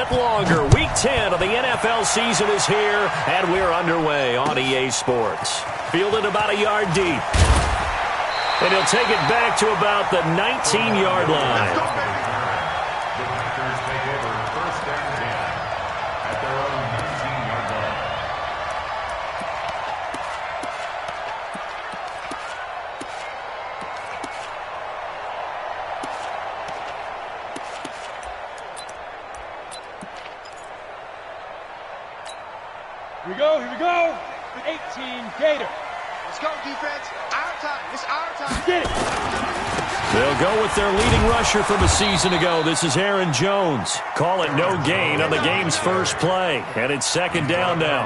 bit longer. Week 10 of the NFL season is here, and we're underway on EA Sports. Fielded about a yard deep. And he'll take it back to about the 19-yard line. Here we go. 18 Gator. Let's go, defense. Our time. It's our time. Get it. They'll go with their leading rusher from a season ago. This is Aaron Jones. Call it no gain on the game's first play. And it's second down now.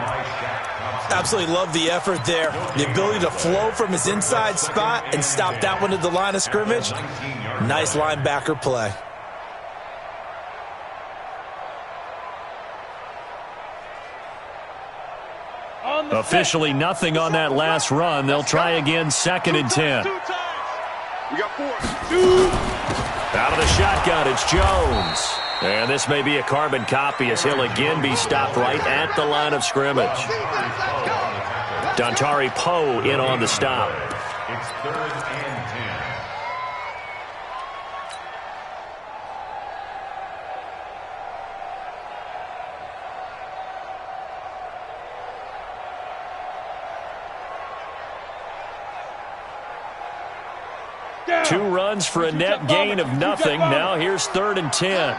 Absolutely love the effort there. The ability to flow from his inside spot and stop that one at the line of scrimmage. Nice linebacker play. Officially nothing on that last run. They'll try again, second and 10. We got 4. Out of the shotgun, it's Jones. And this may be a carbon copy as he'll again be stopped right at the line of scrimmage. Dontari Poe in on the stop. It's 3rd and 10. Two runs for a net gain of nothing. Now here's 3rd and 10.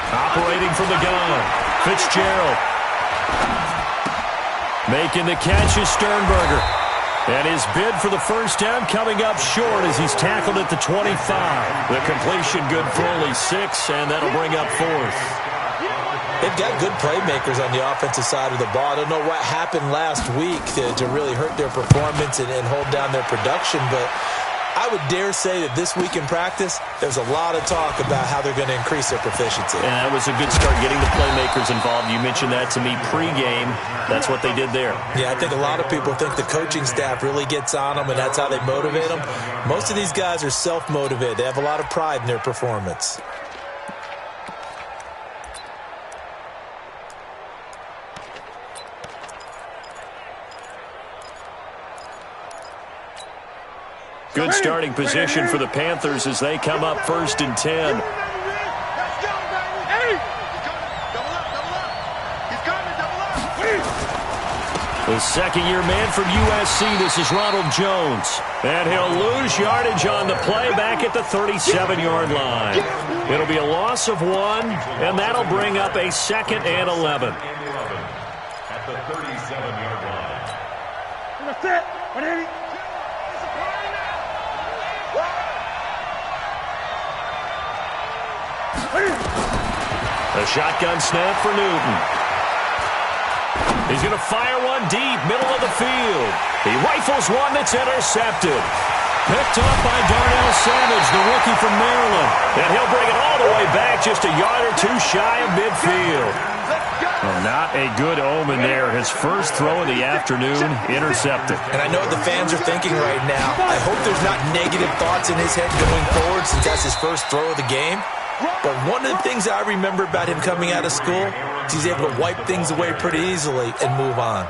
Operating from the gun, Fitzgerald. Making the catch is Sternberger. And his bid for the first down coming up short as he's tackled at the 25. The completion good for only 6, and that'll bring up 4th. They've got good playmakers on the offensive side of the ball. I don't know what happened last week to really hurt their performance and hold down their production, but I would dare say that this week in practice, there's a lot of talk about how they're going to increase their proficiency. And that was a good start, getting the playmakers involved. You mentioned that to me pregame. That's what they did there. Yeah, I think a lot of people think the coaching staff really gets on them, and that's how they motivate them. Most of these guys are self-motivated. They have a lot of pride in their performance. Good starting position for the Panthers as they come up 1st and 10. The second-year man from USC, this is Ronald Jones. And he'll lose yardage on the play back at the 37-yard line. It'll be a loss of 1, and that'll bring up a 2nd and 11. At the 37-yard line. That's it. A shotgun snap for Newton. He's going to fire one deep, middle of the field. He rifles one that's intercepted. Picked up by Darnell Savage, the rookie from Maryland. And he'll bring it all the way back just a yard or 2 shy of midfield. Well, not a good omen there. His first throw of the afternoon, intercepted. And I know what the fans are thinking right now. I hope there's not negative thoughts in his head going forward since that's his first throw of the game. But one of the things I remember about him coming out of school is he's able to wipe things away pretty easily and move on.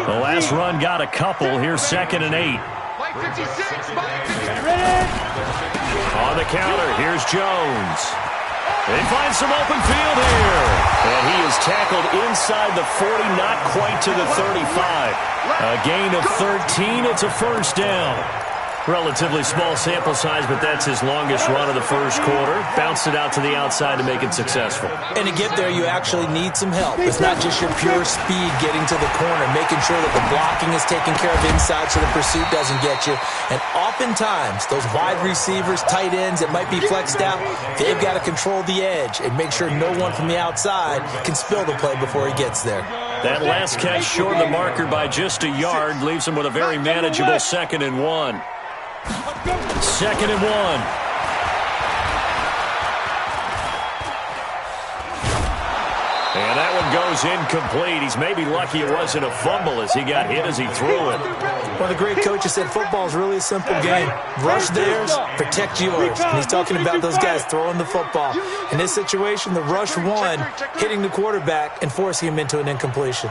The last run got a couple. Here's 2nd and 8. On the counter, here's Jones. They find some open field here. And he is tackled inside the 40, not quite to the 35. A gain of 13. It's a 1st down. Relatively small sample size, but that's his longest run of the first quarter. Bounced it out to the outside to make it successful. And to get there, you actually need some help. It's not just your pure speed getting to the corner, making sure that the blocking is taken care of inside so the pursuit doesn't get you. And oftentimes, those wide receivers, tight ends that might be flexed out, they've got to control the edge and make sure no one from the outside can spill the play before he gets there. That last catch short of the marker by just a yard leaves him with a very manageable 2nd and 1. 2nd and 1. And that one goes incomplete. He's maybe lucky it wasn't a fumble as he got hit as he threw it. One of the great coaches said football is really a simple game. Rush theirs, protect yours. And he's talking about those guys throwing the football. In this situation, the rush one, hitting the quarterback and forcing him into an incompletion.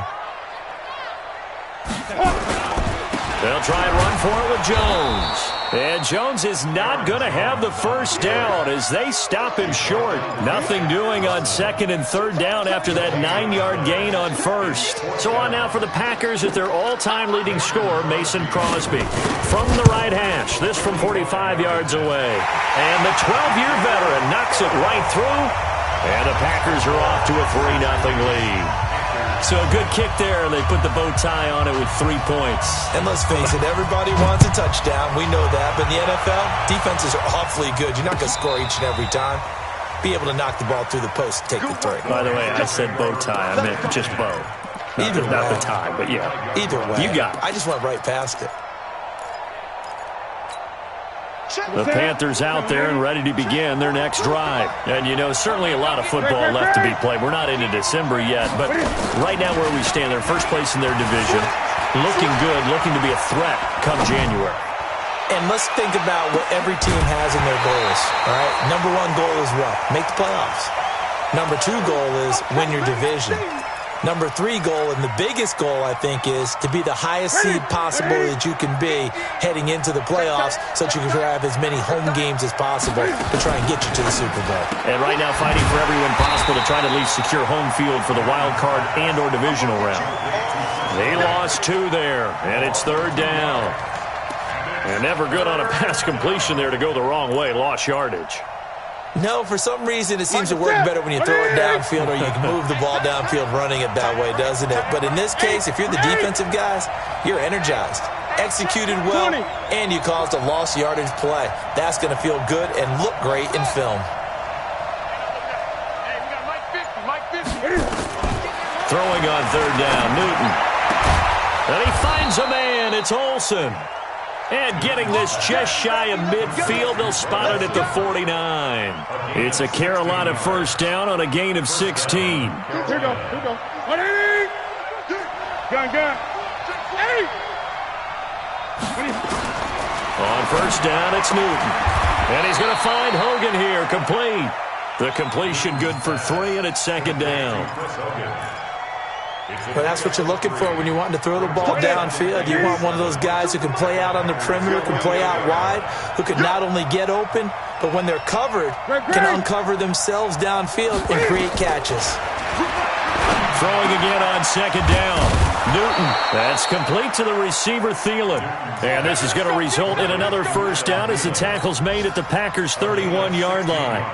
They'll try and run for it with Jones. And Jones is not going to have the first down as they stop him short. Nothing doing on second and third down after that 9-yard gain on first. So on now for the Packers at their all-time leading scorer, Mason Crosby. From the right hash, this from 45 yards away. And the 12-year veteran knocks it right through. And the Packers are off to a 3-0 lead. So a good kick there, and they put the bow tie on it with 3 points. And let's face it, everybody wants a touchdown. We know that. But in the NFL, defenses are awfully good. You're not going to score each and every time. Be able to knock the ball through the post and take the three. By the way, I said bow tie. I meant just bow. Not the tie, but yeah. Either way. You got it. I just went right past it. The Panthers out there and ready to begin their next drive. And, you know, certainly a lot of football left to be played. We're not into December yet, but right now where we stand, they're first place in their division. Looking good, looking to be a threat come January. And let's think about what every team has in their goals, all right? Number one goal is what? Make the playoffs. Number two goal is win your division. Number three goal, and the biggest goal, I think, is to be the highest seed possible that you can be heading into the playoffs so that you can have as many home games as possible to try and get you to the Super Bowl. And right now fighting for every win possible to try to at least secure home field for the wild card and or divisional round. They lost 2 there, and it's third down. And never good on a pass completion there to go the wrong way. Lost yardage. No, for some reason it seems to work better when you throw it downfield or you can move the ball downfield running it that way, doesn't it? But in this case, if you're the defensive guys, you're energized, executed well, and you caused a lost yardage play. That's going to feel good and look great in film. Throwing on third down, Newton. And he finds a man. It's Olsen. And getting this just shy of midfield, they'll spot it at the 49. It's a Carolina first down on a gain of 16. Here we go. Gun. On first down, it's Newton. And he's going to find Hogan here, complete. The completion good for 3, and it's second down. But that's what you're looking for when you want to throw the ball downfield. You want one of those guys who can play out on the perimeter, can play out wide, who can not only get open, but when they're covered, can uncover themselves downfield and create catches. Throwing again on second down. Newton, that's complete to the receiver, Thielen. And this is going to result in another first down as the tackle's made at the Packers' 31-yard line.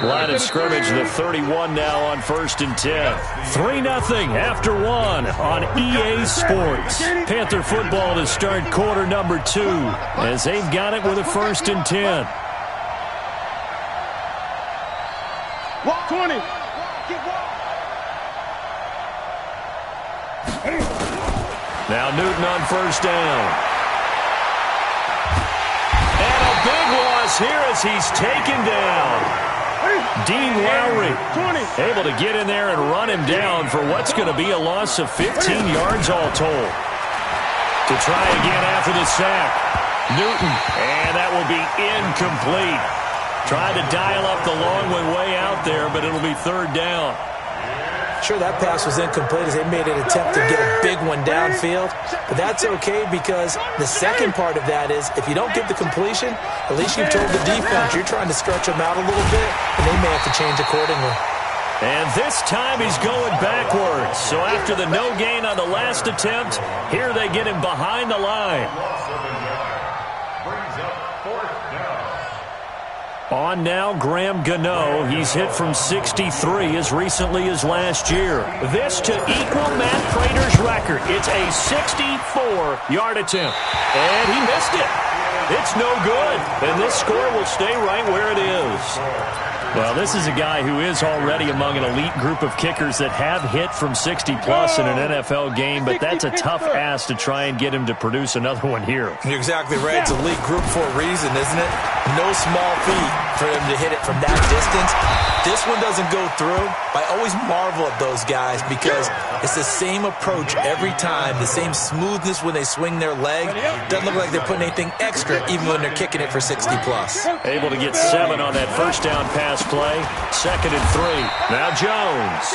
Line of scrimmage, the 31 now on first and 10. 3-0 after 1 on EA Sports. Panther football to start quarter number 2 as they've got it with a first and 10. 20. Now Newton on first down. And a big loss here as he's taken down. Dean Lowry able to get in there and run him down for what's going to be a loss of 15 yards all told. To try again after the sack. Newton, and that will be incomplete. Tried to dial up the long one way out there, but it'll be third down. Sure, that pass was incomplete as they made an attempt to get a big one downfield. But that's okay because the second part of that is if you don't get the completion, at least you've told the defense you're trying to stretch them out a little bit, and they may have to change accordingly. And this time he's going backwards. So after the no gain on the last attempt, here they get him behind the line. On now, Graham Gano. He's hit from 63 as recently as last year. This to equal Matt Prater's record. It's a 64-yard attempt. And he missed it. It's no good. And this score will stay right where it is. Well, this is a guy who is already among an elite group of kickers that have hit from 60-plus in an NFL game, but that's a tough ask to try and get him to produce another one here. You're exactly right. It's elite group for a reason, isn't it? No small feat for him to hit it from that distance. This one doesn't go through. I always marvel at those guys because it's the same approach every time, the same smoothness when they swing their leg. Doesn't look like they're putting anything extra even when they're kicking it for 60-plus. Able to get 7 on that first down pass play. 2nd and 3. Now Jones.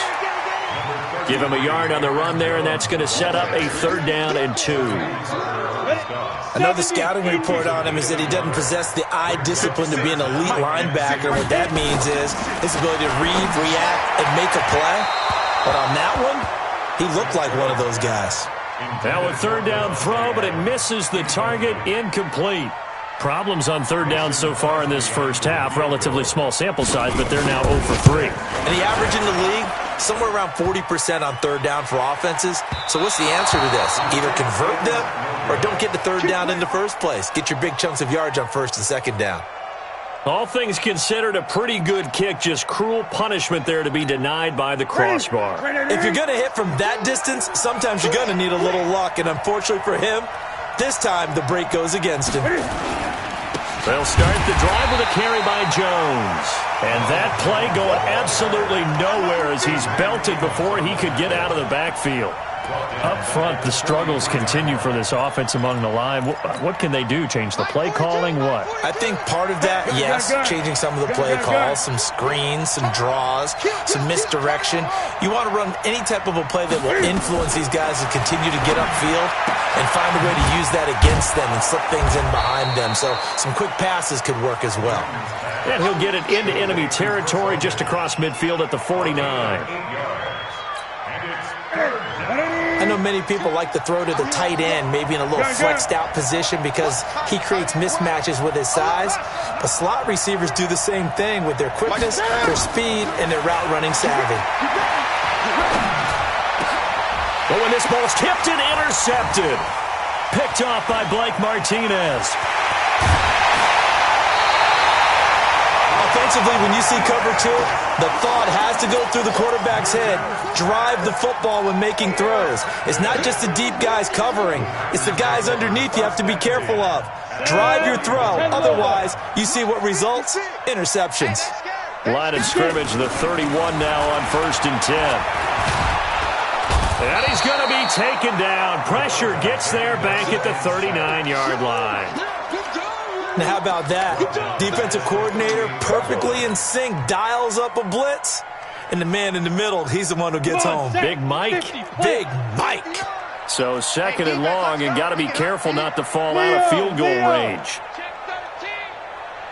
Give him a yard on the run there, and that's going to set up a 3rd down and 2. Another scouting report on him is that he doesn't possess the eye discipline to be an elite linebacker. What that means is his ability to read, react, and make a play. But on that one, he looked like one of those guys. Now a 3rd down throw, but it misses the target. Incomplete. Problems on 3rd down so far in this first half. Relatively small sample size, but they're now 0 for 3. And the average in the league, somewhere around 40% on 3rd down for offenses. So what's the answer to this? Either convert them or don't get the 3rd down in the first place. Get your big chunks of yards on 1st and 2nd down. All things considered, a pretty good kick. Just cruel punishment there to be denied by the crossbar. If you're going to hit from that distance, sometimes you're going to need a little luck. And unfortunately for him, this time the break goes against him. They'll start the drive with a carry by Jones. And that play going absolutely nowhere as he's belted before he could get out of the backfield. Up front, the struggles continue for this offense among the line. What can they do? Change the play calling? What? I think part of that, yes, changing some of the play calls, some screens, some draws, some misdirection. You want to run any type of a play that will influence these guys to continue to get upfield and find a way to use that against them and slip things in behind them. So some quick passes could work as well. And he'll get it into enemy territory just across midfield at the 49. I know many people like to throw to the tight end, maybe in a little flexed out position because he creates mismatches with his size. But slot receivers do the same thing with their quickness, their speed, and their route running savvy. But when this ball's tipped and intercepted, picked off by Blake Martinez. Offensively, when you see cover 2, the thought has to go through the quarterback's head. Drive the football when making throws. It's not just the deep guys covering. It's the guys underneath you have to be careful of. Drive your throw. Otherwise, you see what results? Interceptions. Line of scrimmage, the 31 now on 1st and 10. And he's going to be taken down. Pressure gets there back at the 39-yard line. Now, how about that? Defensive coordinator perfectly in sync, dials up a blitz, and the man in the middle, he's the one who gets home. Big Mike. Big Mike. So 2nd and long, and got to be careful not to fall out of field goal range.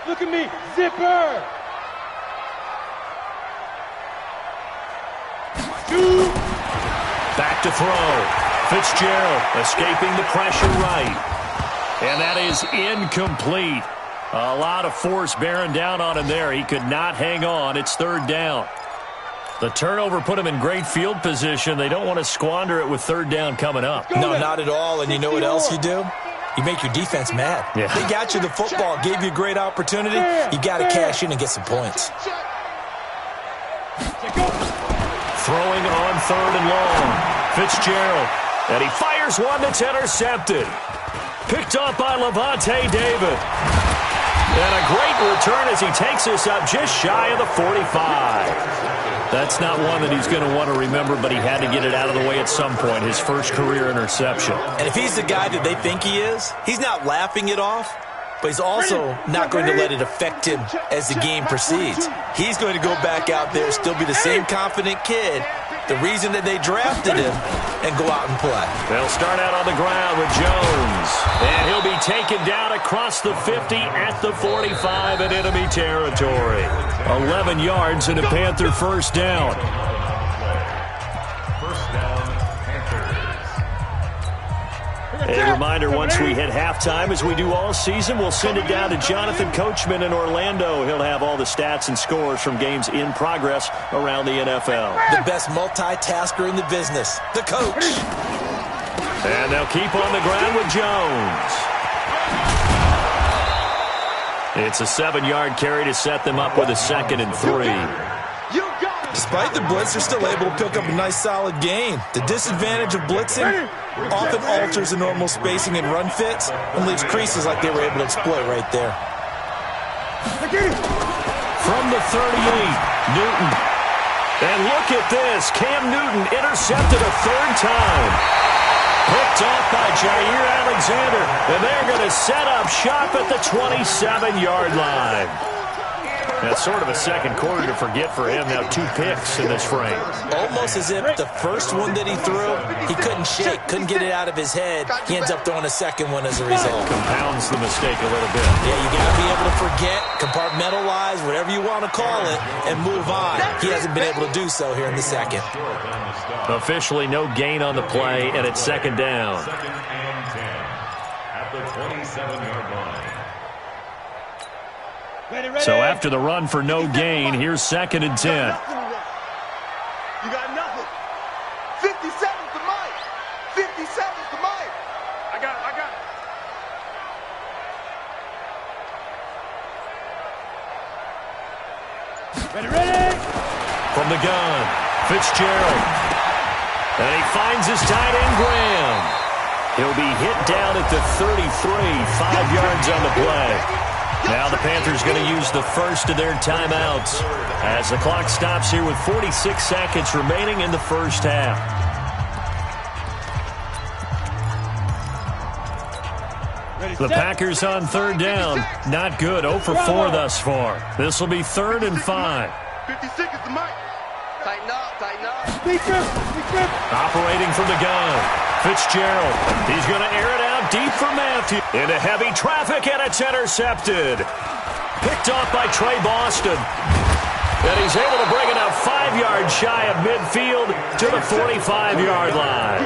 Look at me, zipper. Back to throw. Fitzgerald escaping the pressure right. And that is incomplete. A lot of force bearing down on him there. He could not hang on. It's 3rd down. The turnover put him in great field position. They don't want to squander it with 3rd down coming up. No, not at all. And you know what else you do? You make your defense mad. Yeah. They got you the football, gave you a great opportunity. You got to cash in and get some points. Throwing on 3rd and long. Fitzgerald. And he fires one that's intercepted. Picked up by Levante David. And a great return as he takes us up just shy of the 45. That's not one that he's going to want to remember, but he had to get it out of the way at some point, his first career interception. And if he's the guy that they think he is, he's not laughing it off, but he's also not going to let it affect him as the game proceeds. He's going to go back out there, still be the same confident kid, the reason that they drafted him, and go out and play. They'll start out on the ground with Jones. And he'll be taken down across the 50 at the 45 in enemy territory. 11 yards and a Panther 1st down. 1st down, Panthers. A reminder, once we hit halftime, as we do all season, we'll send it down to Jonathan Coachman in Orlando. He'll have all the stats and scores from games in progress around the NFL. The best multitasker in the business, the coach. And they'll keep on the ground with Jones. It's a 7-yard carry to set them up with a 2nd and 3. Despite the blitz, they're still able to pick up a nice, solid gain. The disadvantage of blitzing often alters the normal spacing and run fits and leaves creases like they were able to exploit right there. From the 38, Newton. And look at this. Cam Newton intercepted a 3rd time. Picked off by Jair Alexander. And they're going to set up shop at the 27-yard line. That's sort of a second quarter to forget for him. Now 2 picks in this frame. Almost as if the first one that he threw, he couldn't shake, couldn't get it out of his head. He ends up throwing a second one as a result. Compounds the mistake a little bit. Yeah, you got to be able to forget, compartmentalize, whatever you want to call it, and move on. He hasn't been able to do so here in the second. Officially no gain on the play, and it's 2nd down. 2nd and 10 at the 27-yard line. So after the run for no gain, here's 2nd and 10. You got nothing. 57's the mic. 57's the mic. I got it. Ready. From the gun, Fitzgerald. And he finds his tight end, Graham. He'll be hit down at the 33, 5 yards on the play. Now the Panthers going to use the first of their timeouts as the clock stops here with 46 seconds remaining in the first half. The Packers on 3rd down. Not good. 0 for 4 thus far. This will be 3rd and 5. 56 is the mic. Tighten up, tighten up. Operating from the gun, Fitzgerald. He's going to air it out deep for Matthew. Into heavy traffic, and it's intercepted. Picked off by Trey Boston. And he's able to bring it up 5 yards shy of midfield to the 45-yard line.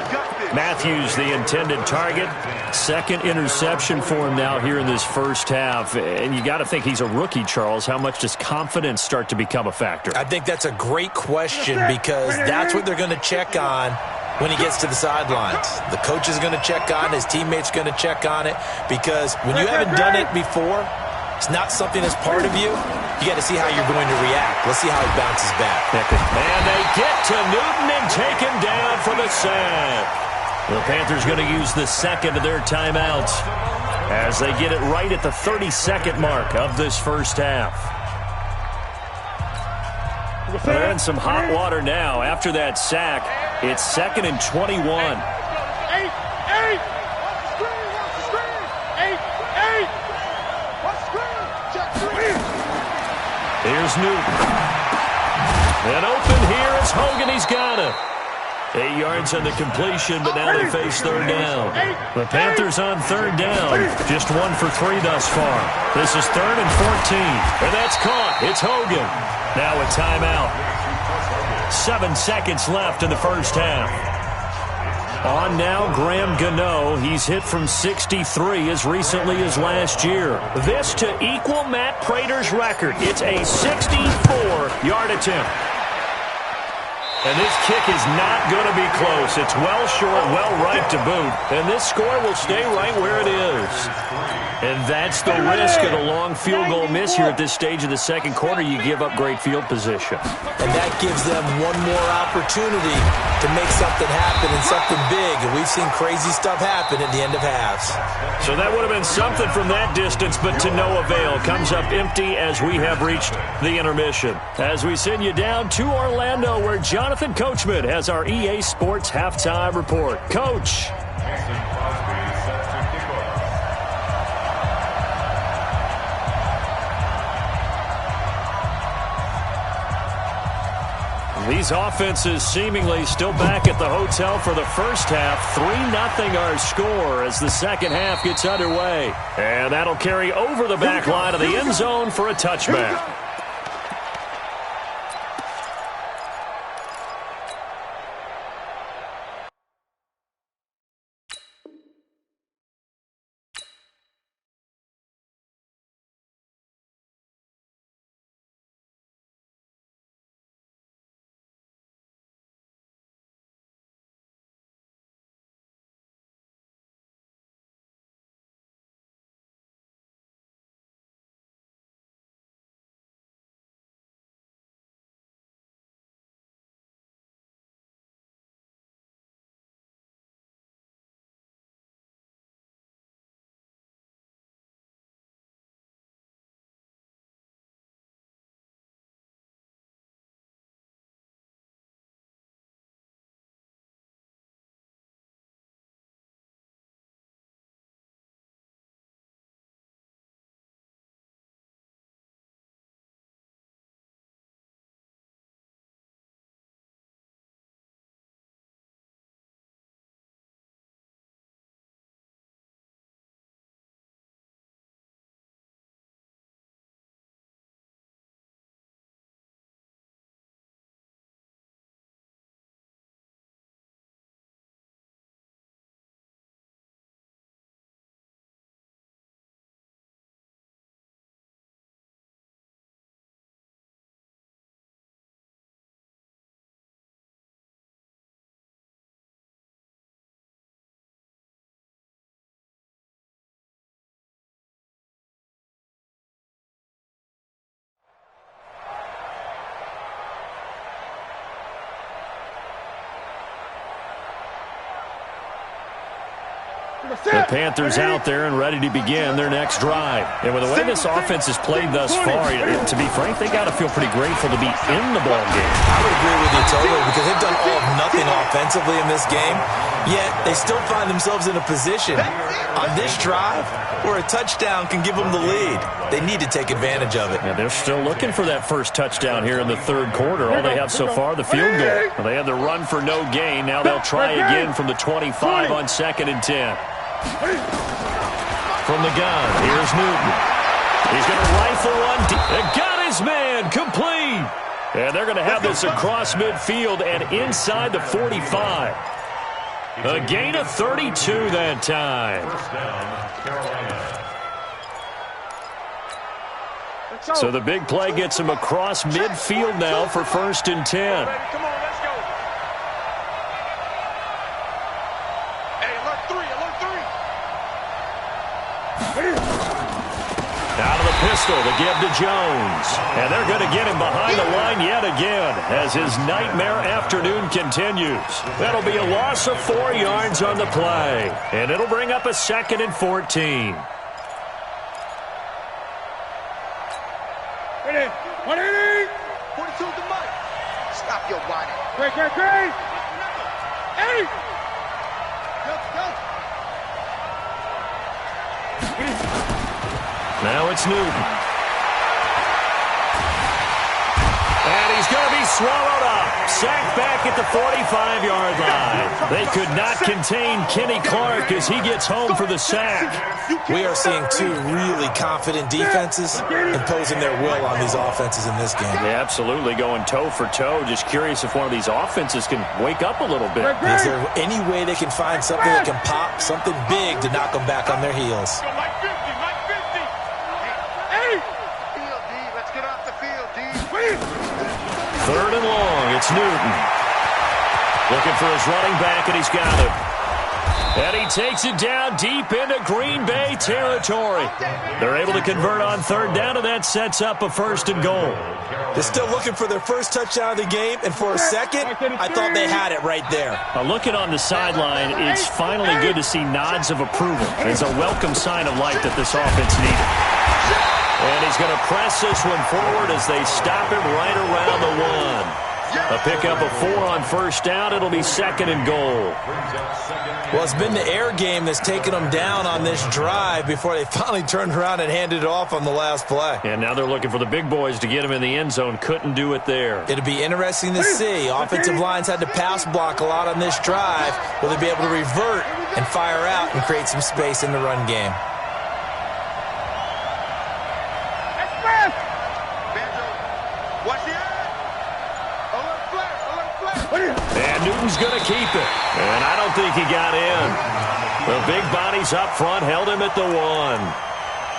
Matthews, the intended target. 2nd interception for him now here in this first half. And you got to think he's a rookie, Charles. How much does confidence start to become a factor? I think that's a great question because that's what they're going to check on when he gets to the sidelines. The coach is going to check on, his teammates are going to check on it, because when you haven't done it before, it's not something that's part of you. You got to see how you're going to react. Let's see how he bounces back. And they get to Newton and take him down for the sack. The Panthers going to use the 2nd of their timeouts as they get it right at the 30-second mark of this first half. They're in some hot water now after that sack. It's 2nd and 21. Here's Newton. And open here is Hogan. He's got it. 8 yards on the completion, but now they face 3rd down. The Panthers on 3rd down. Just 1 for 3 thus far. This is 3rd and 14. And that's caught. It's Hogan. Now a timeout. 7 seconds left in the first half. On now, Graham Gano. He's hit from 63 as recently as last year. This to equal Matt Prater's record. It's a 64-yard attempt. And this kick is not going to be close. It's well short, well right to boot. And this score will stay right where it is. And that's the risk of a long field goal miss here at this stage of the second quarter. You give up great field position. And that gives them one more opportunity to make something happen and something big. And we've seen crazy stuff happen at the end of halves. So that would have been something from that distance, but to no avail. Comes up empty as we have reached the intermission. As we send you down to Orlando, where Jonathan Coachman has our EA Sports Halftime Report. Coach. These offenses seemingly still back at the hotel for the first half. 3-0 our score as the second half gets underway. And that'll carry over the back line of the end zone for a touchback. The Panthers out there and ready to begin their next drive. And with the way this offense has played thus far, to be frank, they got to feel pretty grateful to be in the ball game. I would agree with you totally because they've done all of nothing offensively in this game, yet they still find themselves in a position on this drive where a touchdown can give them the lead. They need to take advantage of it. Yeah, they're still looking for that first touchdown here in the third quarter. All they have so far, the field goal. Well, they had the run for no gain. Now they'll try again from the 25 on 2nd and 10. From the gun, here's Newton. He's going to rifle one. Got his man, complete. And they're going to have this across midfield and inside the 45. A gain of 32 that time. First down, Carolina. So the big play gets him across midfield now for 1st and 10. Come on, let's go. Hey, alert 3, alert 3. Out of the pistol to give to Jones. And they're going to get him behind the line yet again as his nightmare afternoon continues. That'll be a loss of 4 yards on the play. And it'll bring up a 2nd and 14. 180. 42 to Mike. Stop your whining. Great. 80. Now it's Newton. And he's going to be swallowed up. Sacked back at the 45-yard line. They could not contain Kenny Clark as he gets home for the sack. We are seeing two really confident defenses imposing their will on these offenses in this game. Yeah, absolutely, going toe for toe. Just curious if one of these offenses can wake up a little bit. Is there any way they can find something that can pop, something big to knock them back on their heels? Go Mike 50, Mike 50. Field, D. Let's get off the field, D. 3rd and long, it's Newton. Looking for his running back, and he's got him. And he takes it down deep into Green Bay territory. They're able to convert on 3rd down, and that sets up a 1st and goal. They're still looking for their first touchdown of the game, and for a second, I thought they had it right there. Looking on the sideline, it's finally good to see nods of approval. It's a welcome sign of life that this offense needed. And he's going to press this one forward as they stop him right around the 1. A pickup of 4 on 1st down. It'll be 2nd and goal. Well, it's been the air game that's taken them down on this drive before they finally turned around and handed it off on the last play. And now they're looking for the big boys to get him in the end zone. Couldn't do it there. It'll be interesting to see. Offensive lines had to pass block a lot on this drive. Will they be able to revert and fire out and create some space in the run game? Watch the eye. Alert flash, alert flash. And Newton's going to keep it. And I don't think he got in. The big bodies up front held him at the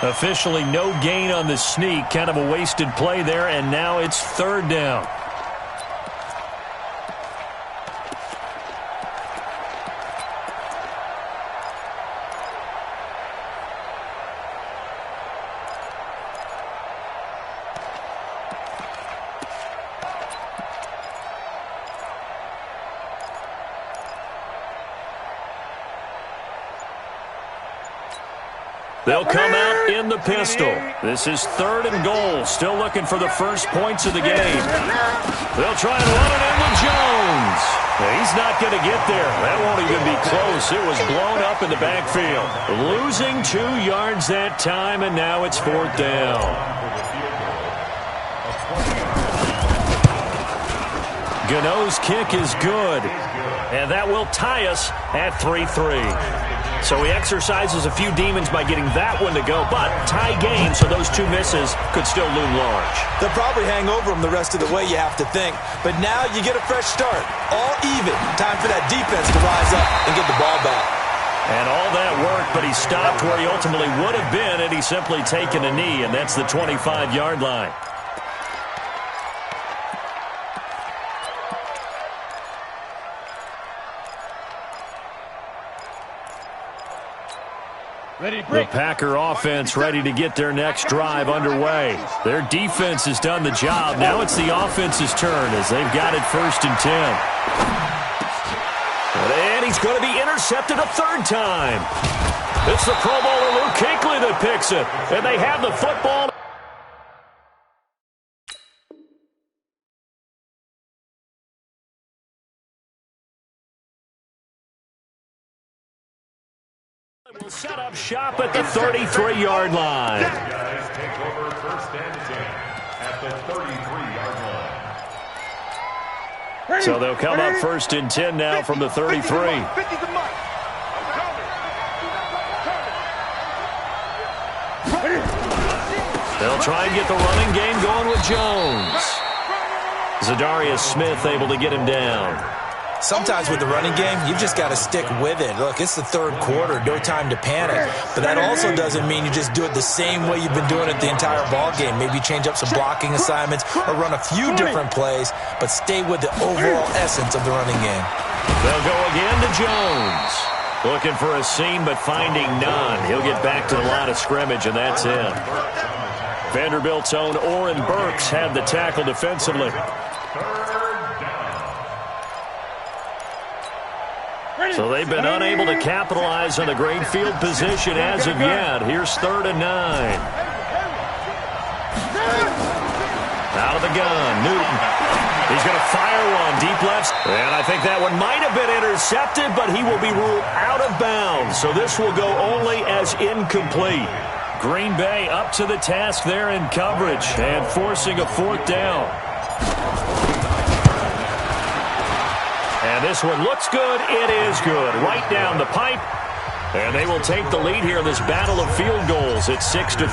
1. Officially no gain on the sneak. Kind of a wasted play there, and now it's 3rd down. They'll come out in the pistol. This is 3rd and goal. Still looking for the first points of the game. They'll try and run it in with Jones. He's not going to get there. That won't even be close. It was blown up in the backfield. Losing 2 yards that time, and now it's 4th down. Gano's kick is good. And that will tie us at 3-3. So he exercises a few demons by getting that one to go, but tie game, so those 2 misses could still loom large. They'll probably hang over him the rest of the way, you have to think. But now you get a fresh start. All even. Time for that defense to rise up and get the ball back. And all that work, but he stopped where he ultimately would have been, and he's simply taken a knee, and that's the 25-yard line. The Packer offense ready to get their next drive underway. Their defense has done the job. Now it's the offense's turn as they've got it 1st and 10. And he's going to be intercepted a third time. It's the Pro Bowler Luke Kuechly that picks it, and they have the football. Will set up shop at the 33-yard line. Guys take over first and 10 at the 33-yard line. So they'll come up first and 10 now from the 33. 50 to Mike. They'll try and get the running game going with Jones. Zadarius Smith able to get him down. Sometimes with the running game, you've just got to stick with it. Look, it's the third quarter, no time to panic. But that also doesn't mean you just do it the same way you've been doing it the entire ball game. Maybe change up some blocking assignments or run a few different plays, but stay with the overall essence of the running game. They'll go again to Jones. Looking for a seam, but finding none. He'll get back to the line of scrimmage, and that's it. Vanderbilt's own Oren Burks had the tackle defensively. So they've been unable to capitalize on the great field position as of yet. Here's 3rd and 9. Out of the gun, Newton. He's going to fire one deep left. And I think that one might have been intercepted, but he will be ruled out of bounds. So this will go only as incomplete. Green Bay up to the task there in coverage and forcing a 4th down. And this one looks good. It is good. Right down the pipe. And they will take the lead here in this battle of field goals at 6-3.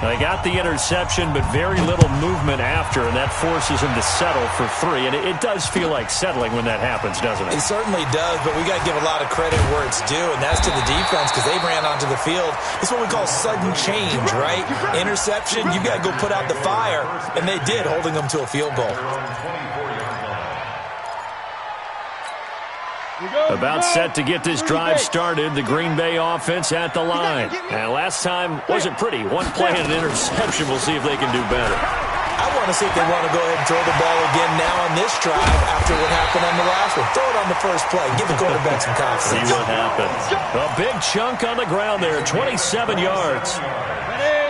They got the interception, but very little movement after, and that forces him to settle for 3. And it does feel like settling when that happens, doesn't it? It certainly does, but we got to give a lot of credit where it's due, and that's to the defense because they ran onto the field. It's what we call sudden change, right? Interception, you got to go put out the fire, and they did, holding them to a field goal. About set to get this drive started, the Green Bay offense at the line. And last time wasn't pretty. One play and an interception. We'll see if they can do better. I want to see if they want to go ahead and throw the ball again now on this drive after what happened on the last one. Throw it on the first play. Give the quarterback some confidence. See what happens. A big chunk on the ground there, 27 yards.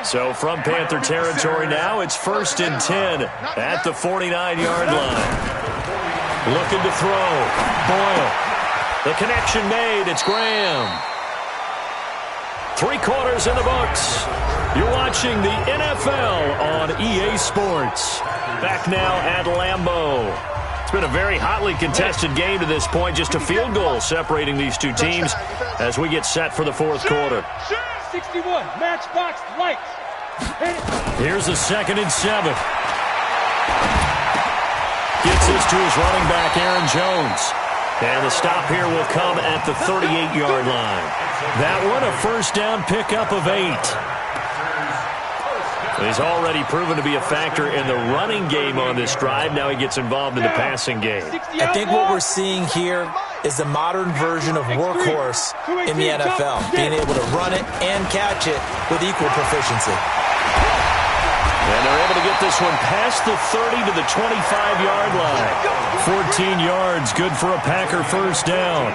So from Panther territory now, it's 1st and 10 at the 49-yard line. Looking to throw. Boyle. The connection made. It's Graham. 3 quarters in the books. You're watching the NFL on EA Sports. Back now at Lambeau. It's been a very hotly contested game to this point. Just a field goal separating these two teams as we get set for the 4th quarter. 61, matchbox lights. Here's a 2nd and 7. Gets this to his running back, Aaron Jones. And the stop here will come at the 38-yard line. That one, a 1st down pickup of 8. He's already proven to be a factor in the running game on this drive. Now he gets involved in the passing game. I think what we're seeing here is the modern version of workhorse in the NFL, being able to run it and catch it with equal proficiency. And they're able to get this one past the 30 to the 25-yard line. 14 yards, good for a Packer 1st down.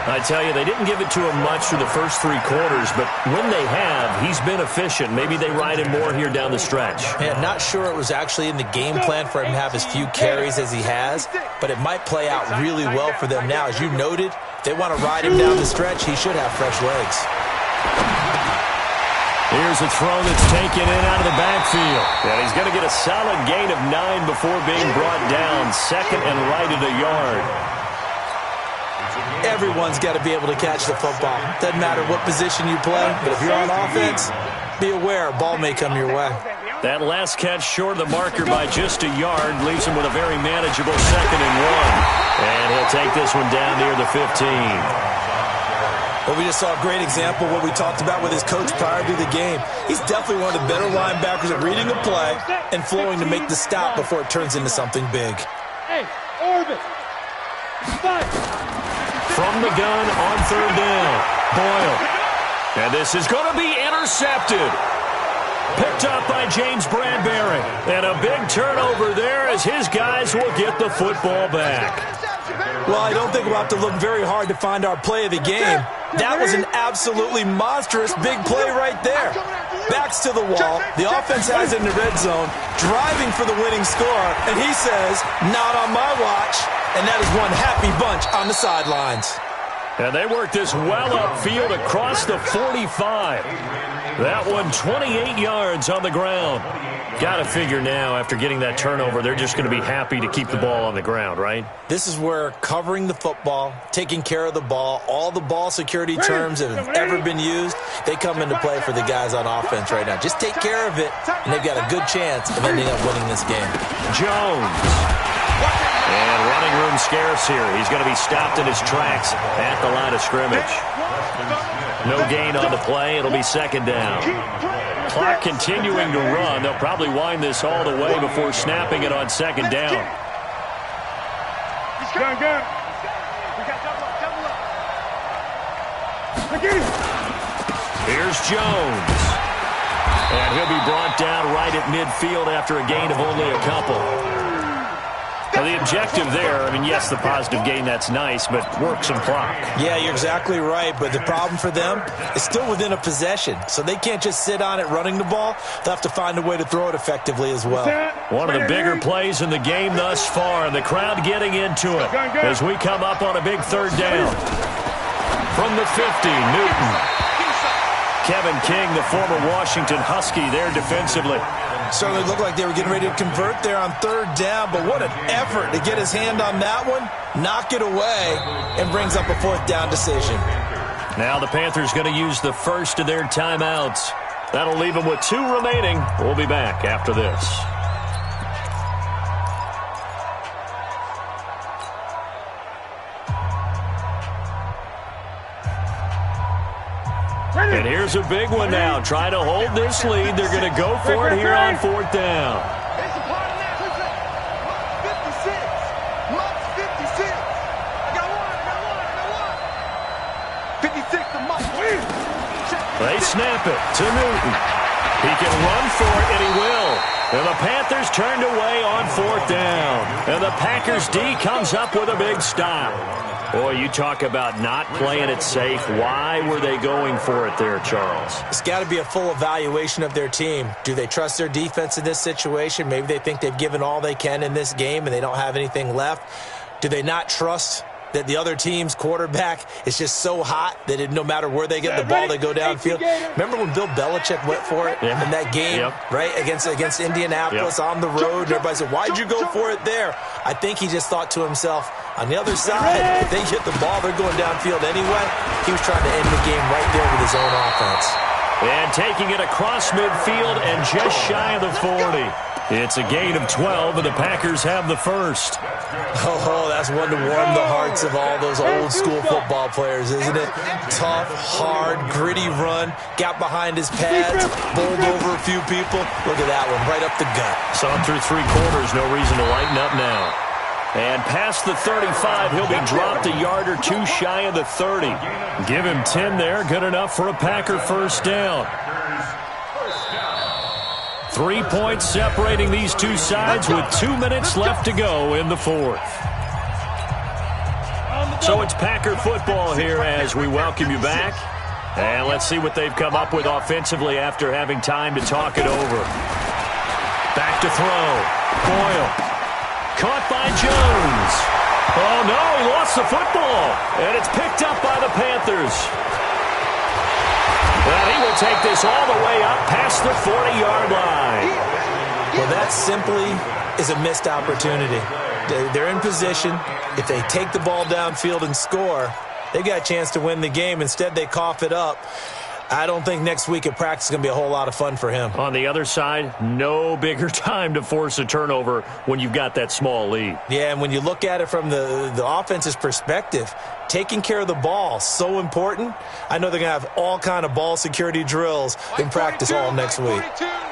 I tell you, they didn't give it to him much through the first 3 quarters, but when they have, he's been efficient. Maybe they ride him more here down the stretch. Yeah, not sure it was actually in the game plan for him to have as few carries as he has, but it might play out really well for them now. As you noted, if they want to ride him down the stretch, he should have fresh legs. Here's a throw that's taken in out of the backfield. And he's going to get a solid gain of 9 before being brought down. 2nd and right at a yard. Everyone's got to be able to catch the football. Doesn't matter what position you play, but if you're on offense, be aware a ball may come your way. That last catch short of the marker by just a yard leaves him with a very manageable 2nd and 1. And he'll take this one down near the 15. Well, we just saw a great example of what we talked about with his coach prior to the game. He's definitely one of the better linebackers at reading a play and flowing to make the stop before it turns into something big. Hey, orbit. From the gun on 3rd down, Boyle. And this is going to be intercepted. Picked up by James Bradbury. And a big turnover there as his guys will get the football back. Well, I don't think we'll have to look very hard to find our play of the game. That was an absolutely monstrous big play right there. Backs to the wall. The offense has it in the red zone, driving for the winning score, and he says, not on my watch. And that is one happy bunch on the sidelines. And they work this well upfield across the 45. That one 28 yards on the ground. Got to figure now, after getting that turnover, they're just going to be happy to keep the ball on the ground, right? This is where covering the football, taking care of the ball, all the ball security terms that have ever been used, they come into play for the guys on offense right now. Just take care of it, and they've got a good chance of ending up winning this game. Jones. And running room scarce here. He's going to be stopped in his tracks at the line of scrimmage. No gain on the play. It'll be second down. Clock continuing to run. They'll probably wind this all the way before snapping it on second down. Here's Jones. And he'll be brought down right at midfield after a gain of only a couple. Now, the objective there, I mean, yes, the positive gain, that's nice, but work some clock. Yeah, you're exactly right, but the problem for them is still within a possession, so they can't just sit on it running the ball. They'll have to find a way to throw it effectively as well. One of the bigger plays in the game thus far, and the crowd getting into it as we come up on a big third down. From the 50, Newton. Kevin King, the former Washington Husky, there defensively. Certainly looked like they were getting ready to convert there on third down, but what an effort to get his hand on that one, knock it away, and brings up a fourth down decision. Now the Panthers going to use the first of their timeouts. That'll leave them with 2 remaining. We'll be back after this. And here's a big one now. Trying to hold this lead. They're going to go for it here on fourth down. 56 to Mike. They snap it to Newton. He can run for it, and he will. And the Panthers turned away on fourth down. And the Packers D comes up with a big stop. Boy, you talk about not playing it safe. Why were they going for it there, Charles? It's got to be a full evaluation of their team. Do they trust their defense in this situation? Maybe they think they've given all they can in this game and they don't have anything left. Do they not trust that the other team's quarterback is just so hot that no matter where they get the ball, they go downfield? Remember when Bill Belichick went for it in that game, right, against Indianapolis on the road? And everybody said, why'd you go for it there? I think he just thought to himself, on the other side, if they get the ball, they're going downfield anyway. He was trying to end the game right there with his own offense. And taking it across midfield and just shy of the 40. It's a gain of 12, and the Packers have the first. Oh, that's one to warm the hearts of all those old-school football players, isn't it? Tough, hard, gritty run, got behind his pads, bowled over a few people. Look at that one, right up the gut. Saw him through 3 quarters, no reason to lighten up now. And past the 35, he'll be dropped a yard or 2 shy of the 30. Give him 10 there, good enough for a Packer first down. 3 points separating these two sides with 2 minutes left to go in the fourth. So it's Packer football here as we welcome you back. And let's see what they've come up with offensively after having time to talk it over. Back to throw. Boyle. Caught by Jones. Oh, no, he lost the football. And it's picked up by the Panthers. Well, he will take this all the way up past the 40-yard line. Well, that simply is a missed opportunity. They're in position. If they take the ball downfield and score, they've got a chance to win the game. Instead, they cough it up. I don't think next week at practice is going to be a whole lot of fun for him. On the other side, no bigger time to force a turnover when you've got that small lead. Yeah, and when you look at it from the offense's perspective, taking care of the ball, so important. I know they're going to have all kind of ball security drills in practice all next week.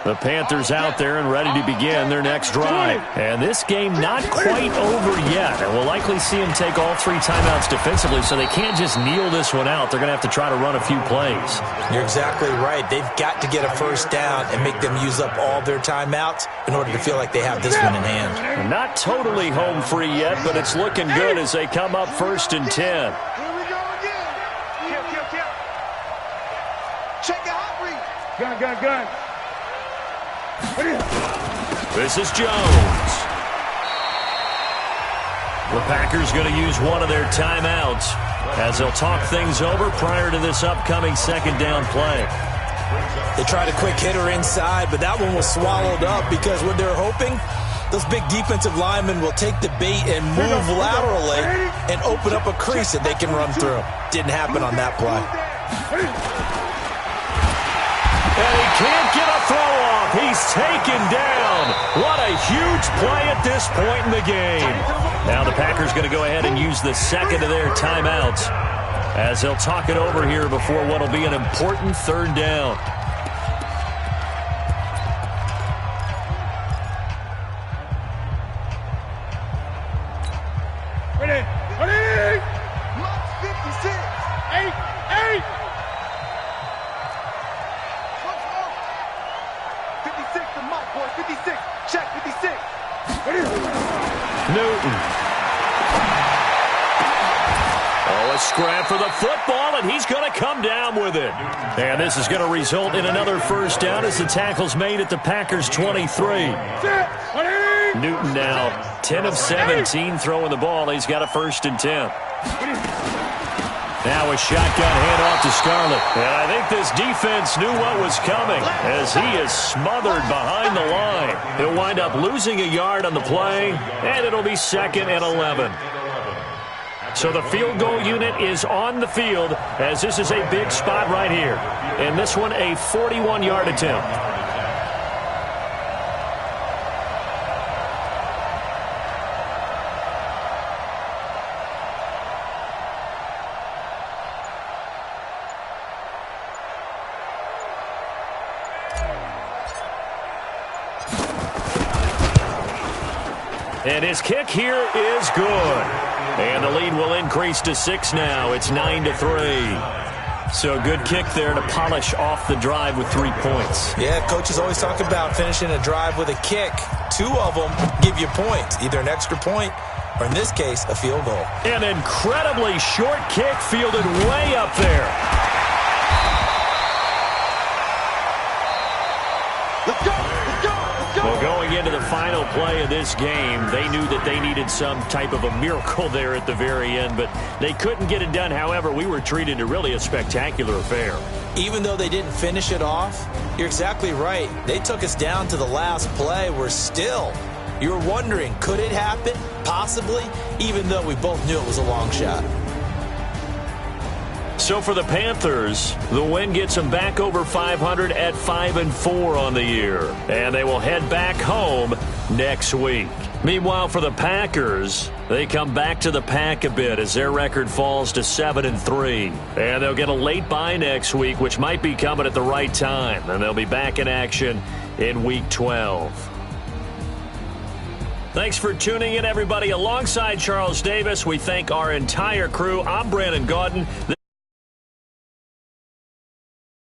The Panthers out there and ready to begin their next drive. And this game not quite over yet. And we'll likely see them take all 3 timeouts defensively, so they can't just kneel this one out. They're going to have to try to run a few plays. You're exactly right. They've got to get a first down and make them use up all their timeouts in order to feel like they have this one in hand. They're not totally home free yet, but it's looking good as they come up 1st and 10. Here we go again. Kill. Check your hot read. Gun. This is Jones. The Packers going to use one of their timeouts as they'll talk things over prior to this upcoming 2nd down play. They tried a quick hitter inside, but that one was swallowed up because what they're hoping, those big defensive linemen will take the bait and move laterally and open up a crease that they can run through. Didn't happen on that play. And he can't get a throw off. He's taken down. What a huge play at this point in the game. Now the Packers going to go ahead and use the 2nd of their timeouts as they'll talk it over here before what will be an important 3rd down. Ready. Mark 56. 8. 56 to Mike, boy. 56. Check 56. Newton. Oh, a scrap for the football, and he's going to come down with it. And this is going to result in another 1st down as the tackle's made at the Packers' 23. Newton now 10 of 17 throwing the ball. He's got a 1st and 10. Now a shotgun handoff to Scarlett. And I think this defense knew what was coming as he is smothered behind the line. He'll wind up losing a yard on the play, and it'll be 2nd and 11. So the field goal unit is on the field as this is a big spot right here. And this one a 41-yard attempt. And his kick here is good. And the lead will increase to 6 now. It's 9-3. So a good kick there to polish off the drive with 3 points. Yeah, coaches always talk about finishing a drive with a kick. 2 of them give you points, either an extra point or, in this case, a field goal. An incredibly short kick fielded way up there. Let's go. Well, going into the final play of this game, they knew that they needed some type of a miracle there at the very end, but they couldn't get it done. However, we were treated to really a spectacular affair. Even though they didn't finish it off, you're exactly right. They took us down to the last play. We're still, you're wondering, could it happen? Possibly, even though we both knew it was a long shot. So for the Panthers, the win gets them back over 500 at 5-4 on the year. And they will head back home next week. Meanwhile, for the Packers, they come back to the pack a bit as their record falls to 7-3. And they'll get a late bye next week, which might be coming at the right time. And they'll be back in action in Week 12. Thanks for tuning in, everybody. Alongside Charles Davis, we thank our entire crew. I'm Brandon Gaudin.